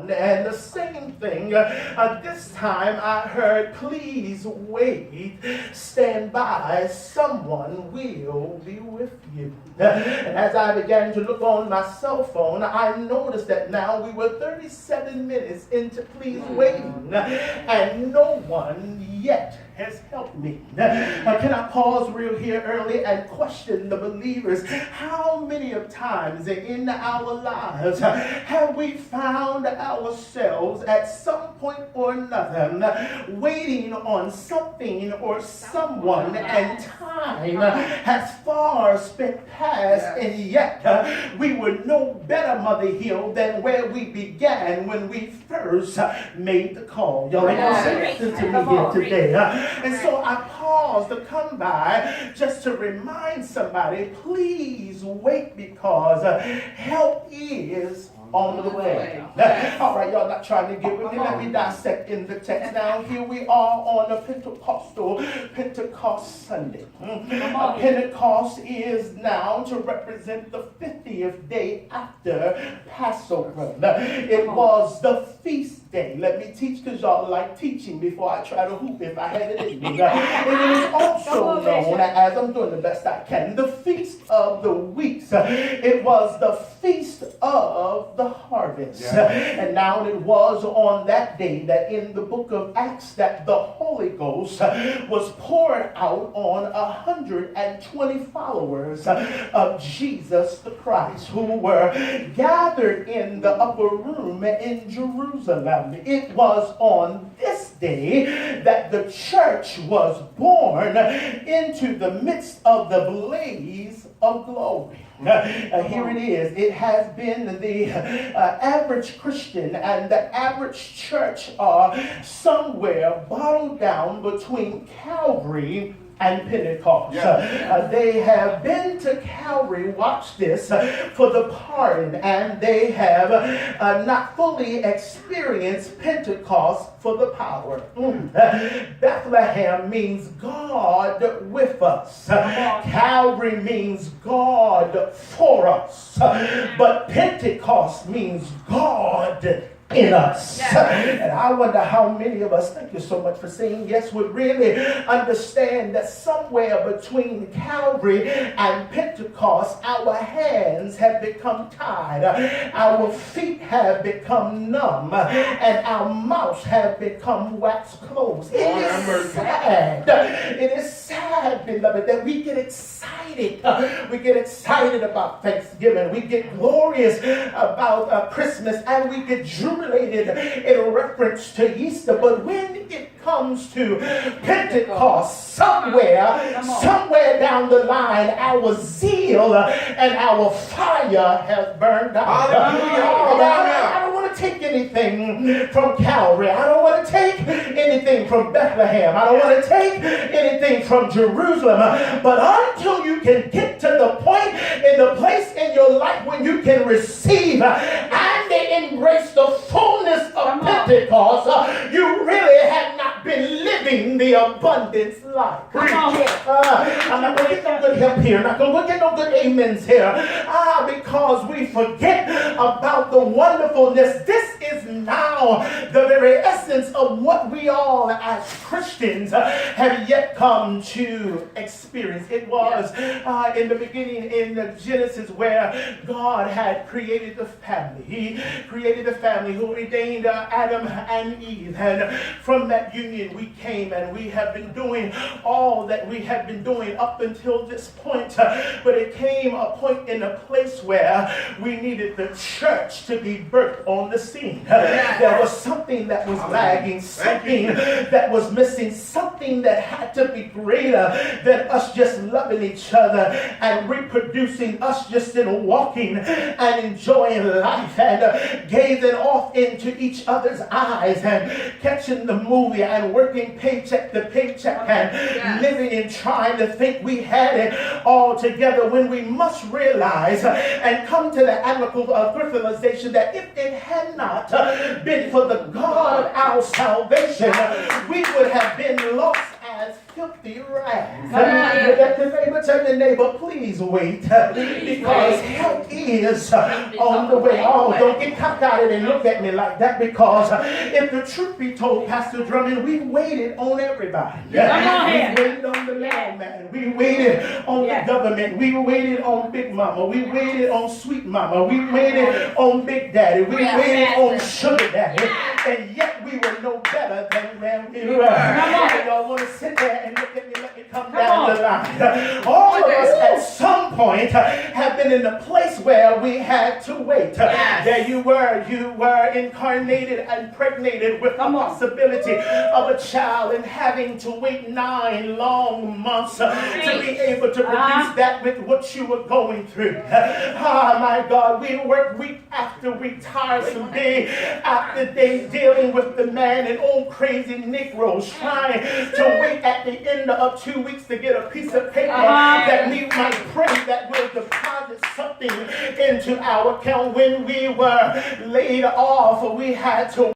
on. And the same thing, this time I heard, please wait, stand by, someone will be with you. And as I began to look on my cell phone, I noticed that now we were 37 minutes into please waiting, and no one yet has helped me. Can I pause real here early and question the believers? How many of times in our lives have we found ourselves at some point or another waiting on something or someone, and time has far spent past, and yet we were no better, Mother Hill, than where we began when we first made the call. Y'all ain't gonna say listen to me here today. And so I paused to come by just to remind somebody, please wait, because help is on the way. All right, y'all not trying to get with me. Let me dissect in the text. Now, here we are on a Pentecost Sunday. Pentecost is now to represent the 50th day after Passover. It was the feast day. Let me teach, because y'all like teaching before I try to hoop if I had it in me. It is also known as, I'm doing the best I can, the Feast of the Weeks. It was the Feast of the Harvest. And now it was on that day that in the book of Acts that the Holy Ghost was poured out on 120 followers of Jesus the Christ, who were gathered in the upper room in Jerusalem. It was on this day that the church was born into the midst of the blaze of glory. Here it is. It has been the average Christian and the average church are somewhere bottled down between Calvary and Pentecost. They have been to Calvary, watch this, for the pardon, and they have not fully experienced Pentecost for the power. Bethlehem means God with us. Calvary means God for us. But Pentecost means God in us. And I wonder how many of us, thank you so much for saying yes, would really understand that somewhere between Calvary and Pentecost, our hands have become tied, our feet have become numb, and our mouths have become wax closed. It is sad. It is sad, beloved, that we get excited. We get excited about Thanksgiving. We get glorious about Christmas, and we get jubilated in reference to Easter. But when it comes to Pentecost, somewhere down the line, our zeal and our fire has burned out. I don't want to take anything from Calvary. I don't want to take anything from Bethlehem. I don't want to take anything from Jerusalem. But until you can get to the point in the place in your life when you can receive and embrace the fullness of Pentecost, you really have not been living the abundance life. I'm not going to get no good help here. I'm not going to get no good amens here. Because we forget about the wonderfulness. This is now the very essence of what we all as Christians have yet come to experience. It was in the beginning in Genesis where God had created the family. He created a family who ordained Adam and Eve. And from that union we came, and we have been doing all that we have been doing up until this point. But it came a point in a place where we needed the church to be birthed on the scene. There was something that was lagging, something that was missing, something that had to be greater than us just loving each other and reproducing, us just in walking and enjoying life and gazing off into each other's eyes and catching the movie and working paycheck to paycheck and living and trying to think we had it all together, when we must realize and come to the amicable realization that if it had not been for the God of our salvation, we would have been lost as filthy rags. Let the neighbor tell the neighbor, please wait, because help is on the way. Oh, don't get cockeyed and look at me like that, because if the truth be told, Pastor Drummond, we waited on everybody. We waited on the mailman. We waited on the government. We waited on Big Mama. We waited on Sweet Mama. We waited on Big Daddy. We waited on Sugar Daddy. And yet we were no better than where we were. And y'all want to sit there and look at me, let me come down the line. All of us at some point have been in the place where we had to wait. There you were incarnated and impregnated with the possibility of a child and having to wait 9 long months to be able to produce that with what you were going through. Ah, my God, we work week after week, tiresome day after day, dealing with the man and old crazy Negroes trying to wait at the end of 2 weeks to get a piece of paper that we might pray that will deposit something into our account. When we were laid off, we had to